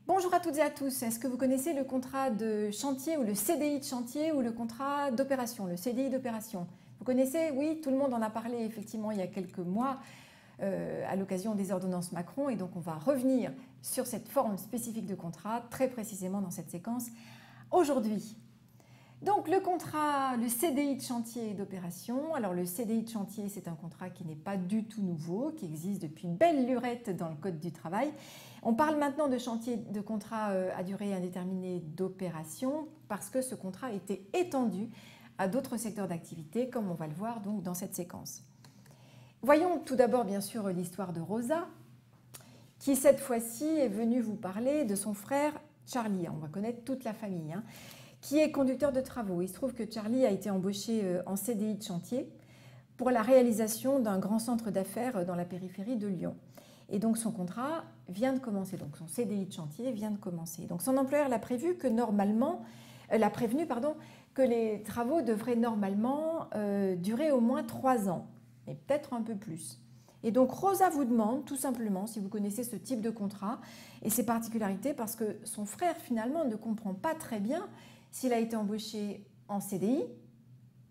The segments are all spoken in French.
Bonjour à toutes et à tous. Est-ce que vous connaissez le contrat de chantier ou le CDI de chantier ou le contrat d'opération, le CDI d'opération? Vous connaissez? Oui, tout le monde en a parlé effectivement il y a quelques mois à l'occasion des ordonnances Macron, et donc on va revenir sur cette forme spécifique de contrat très précisément dans cette séquence aujourd'hui. Donc le contrat, le CDI de chantier et d'opération. Alors le CDI de chantier, c'est un contrat qui n'est pas du tout nouveau, qui existe depuis belle lurette dans le Code du travail. On parle maintenant de chantier, de contrat à durée indéterminée d'opération parce que ce contrat a été étendu à d'autres secteurs d'activité, comme on va le voir donc dans cette séquence. Voyons tout d'abord bien sûr l'histoire de Rosa, qui cette fois-ci est venue vous parler de son frère Charlie. On va connaître toute la famille, qui est conducteur de travaux. Il se trouve que Charlie a été embauché en CDI de chantier pour la réalisation d'un grand centre d'affaires dans la périphérie de Lyon. Et donc son contrat vient de commencer, donc son CDI de chantier vient de commencer. Donc son employeur l'a prévenu que les travaux devraient normalement durer au moins 3 ans, et peut-être un peu plus. Et donc Rosa vous demande tout simplement si vous connaissez ce type de contrat et ses particularités, parce que son frère finalement ne comprend pas très bien s'il a été embauché en CDI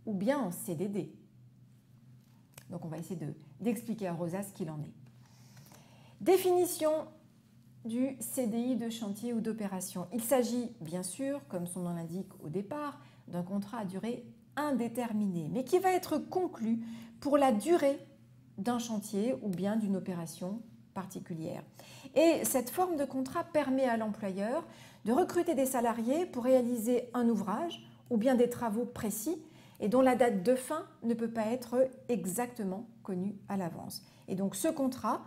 ou bien en CDD. Donc on va essayer d'expliquer à Rosa ce qu'il en est. Définition du CDI de chantier ou d'opération. Il s'agit bien sûr, comme son nom l'indique au départ, d'un contrat à durée indéterminée, mais qui va être conclu pour la durée d'un chantier ou bien d'une opération particulière. Et cette forme de contrat permet à l'employeur de recruter des salariés pour réaliser un ouvrage ou bien des travaux précis et dont la date de fin ne peut pas être exactement connue à l'avance. Et donc ce contrat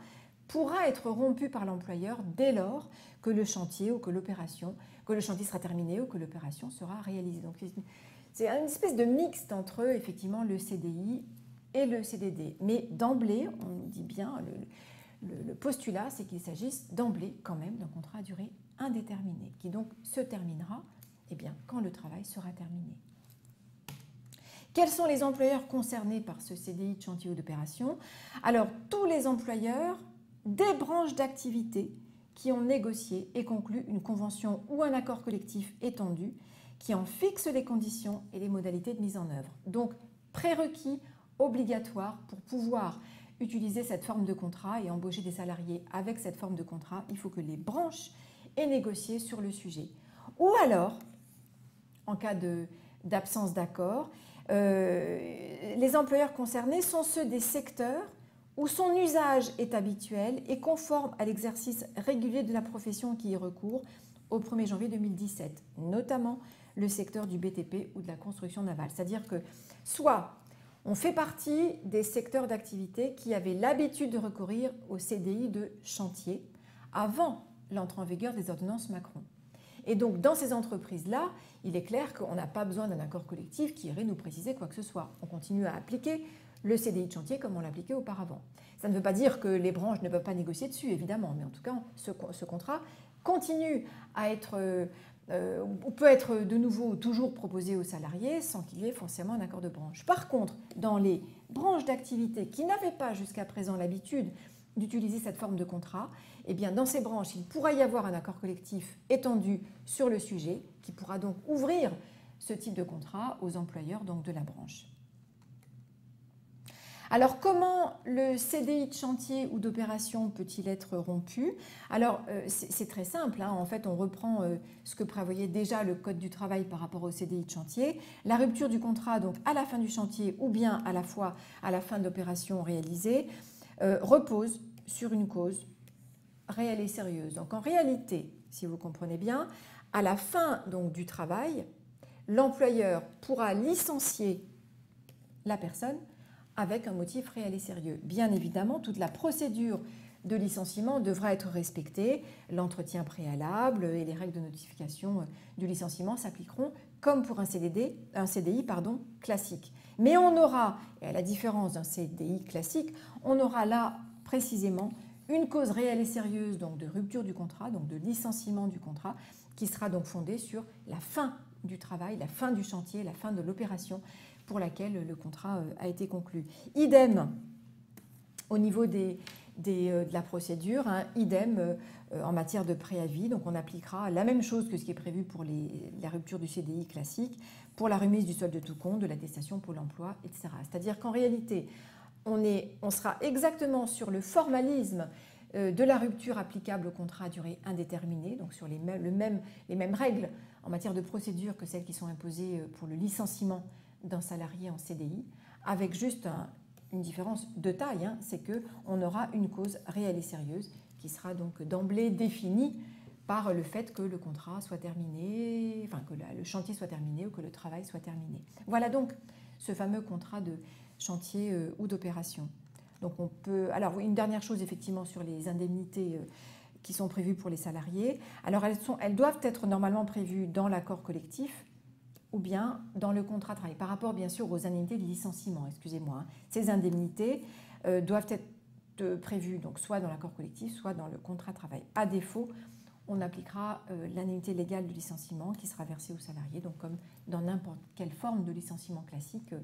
pourra être rompu par l'employeur dès lors que le chantier ou que l'opération, que le chantier sera terminé ou que l'opération sera réalisée. Donc c'est une espèce de mixte entre effectivement le CDI et le CDD. Mais d'emblée, on dit bien, le postulat, c'est qu'il s'agisse d'emblée quand même d'un contrat à durée indéterminée, qui donc se terminera quand le travail sera terminé. Quels sont les employeurs concernés par ce CDI de chantier ou d'opération? Alors, tous les employeurs des branches d'activité qui ont négocié et conclu une convention ou un accord collectif étendu qui en fixe les conditions et les modalités de mise en œuvre. Donc, prérequis obligatoire pour pouvoir utiliser cette forme de contrat et embaucher des salariés avec cette forme de contrat, il faut que les branches aient négocié sur le sujet. Ou alors, en cas d'absence d'accord, les employeurs concernés sont ceux des secteurs où son usage est habituel et conforme à l'exercice régulier de la profession qui y recourt au 1er janvier 2017, notamment le secteur du BTP ou de la construction navale. C'est-à-dire que soit on fait partie des secteurs d'activité qui avaient l'habitude de recourir au CDI de chantier avant l'entrée en vigueur des ordonnances Macron. Et donc, dans ces entreprises-là, il est clair qu'on n'a pas besoin d'un accord collectif qui irait nous préciser quoi que ce soit. On continue à appliquer le CDI de chantier comme on l'appliquait auparavant. Ça ne veut pas dire que les branches ne peuvent pas négocier dessus, évidemment, mais en tout cas, ce contrat continue à être, peut être de nouveau toujours proposé aux salariés sans qu'il y ait forcément un accord de branche. Par contre, dans les branches d'activité qui n'avaient pas jusqu'à présent l'habitude d'utiliser cette forme de contrat, dans ces branches, il pourra y avoir un accord collectif étendu sur le sujet qui pourra donc ouvrir ce type de contrat aux employeurs donc de la branche. Alors, comment le CDI de chantier ou d'opération peut-il être rompu? Alors, c'est très simple. En fait, on reprend ce que prévoyait déjà le Code du travail par rapport au CDI de chantier. La rupture du contrat, donc à la fin du chantier ou bien à la fois à la fin de l'opération réalisée, repose sur une cause réelle et sérieuse. Donc, en réalité, si vous comprenez bien, à la fin donc, du travail, l'employeur pourra licencier la personne avec un motif réel et sérieux. Bien évidemment, toute la procédure de licenciement devra être respectée. L'entretien préalable et les règles de notification du licenciement s'appliqueront comme pour un CDI classique. Mais on aura, et à la différence d'un CDI classique, on aura là précisément une cause réelle et sérieuse donc de rupture du contrat, donc de licenciement du contrat, qui sera donc fondée sur la fin du travail, la fin du chantier, la fin de l'opération pour laquelle le contrat a été conclu. Idem au niveau des de la procédure, hein, idem en matière de préavis. Donc on appliquera la même chose que ce qui est prévu pour la rupture du CDI classique, pour la remise du solde de tout compte, de l'attestation Pôle emploi, etc. C'est-à-dire qu'en réalité, on sera exactement sur le formalisme de la rupture applicable au contrat à durée indéterminée, donc sur les mêmes règles en matière de procédure que celles qui sont imposées pour le licenciement d'un salarié en CDI, avec juste une différence de taille, hein, c'est qu'on aura une cause réelle et sérieuse qui sera donc d'emblée définie par le fait que le contrat soit terminé, enfin que le chantier soit terminé ou que le travail soit terminé. Voilà donc ce fameux contrat de chantier ou d'opération. Donc on peut. Alors une dernière chose effectivement sur les indemnités qui sont prévues pour les salariés. Alors elles doivent être normalement prévues dans l'accord collectif ou bien dans le contrat de travail. Par rapport bien sûr aux indemnités de licenciement, excusez-moi. Hein. Ces indemnités doivent être prévues donc soit dans l'accord collectif, soit dans le contrat de travail. À défaut, on appliquera l'indemnité légale de licenciement qui sera versée aux salariés, donc comme dans n'importe quelle forme de licenciement classique.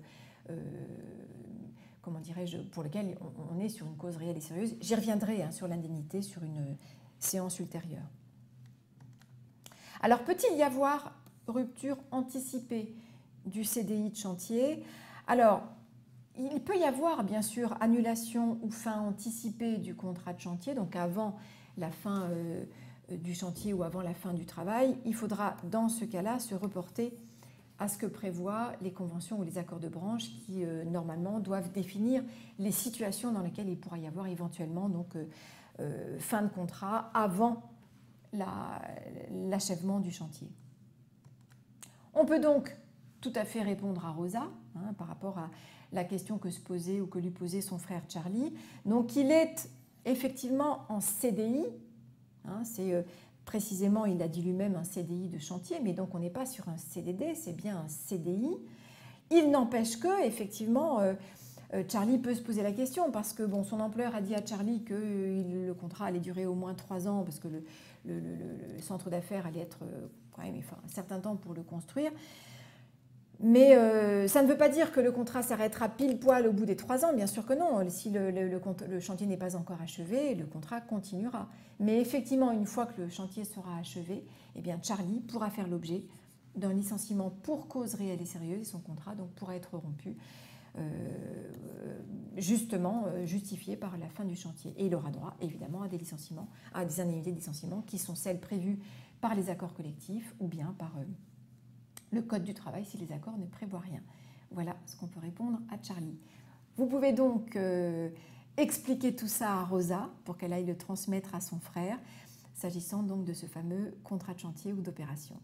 Comment dirais-je, pour lequel on est sur une cause réelle et sérieuse. J'y reviendrai hein, sur l'indemnité sur une séance ultérieure. Alors, peut-il y avoir rupture anticipée du CDI de chantier? Alors, il peut y avoir bien sûr annulation ou fin anticipée du contrat de chantier, donc avant la fin du chantier ou avant la fin du travail. Il faudra dans ce cas-là se reporter à ce que prévoient les conventions ou les accords de branche qui, normalement, doivent définir les situations dans lesquelles il pourra y avoir éventuellement donc, fin de contrat avant l'achèvement du chantier. On peut donc tout à fait répondre à Rosa hein, par rapport à la question que se posait ou que lui posait son frère Charlie. Donc, il est effectivement en CDI, hein, c'est... Précisément, il a dit lui-même un CDI de chantier, mais donc on n'est pas sur un CDD, c'est bien un CDI. Il n'empêche que, effectivement, Charlie peut se poser la question parce que bon, son employeur a dit à Charlie que le contrat allait durer au moins 3 ans parce que le centre d'affaires allait être quand même un certain temps pour le construire. Mais ça ne veut pas dire que le contrat s'arrêtera pile poil au bout des 3 ans, bien sûr que non. Si le chantier n'est pas encore achevé, le contrat continuera. Mais effectivement, une fois que le chantier sera achevé, eh bien Charlie pourra faire l'objet d'un licenciement pour cause réelle et sérieuse et son contrat donc, pourra être rompu, justement justifié par la fin du chantier. Et il aura droit évidemment à des licenciements, à des indemnités de licenciement qui sont celles prévues par les accords collectifs ou bien par... le code du travail si les accords ne prévoient rien. Voilà ce qu'on peut répondre à Charlie. Vous pouvez donc expliquer tout ça à Rosa pour qu'elle aille le transmettre à son frère, s'agissant donc de ce fameux contrat de chantier ou d'opération.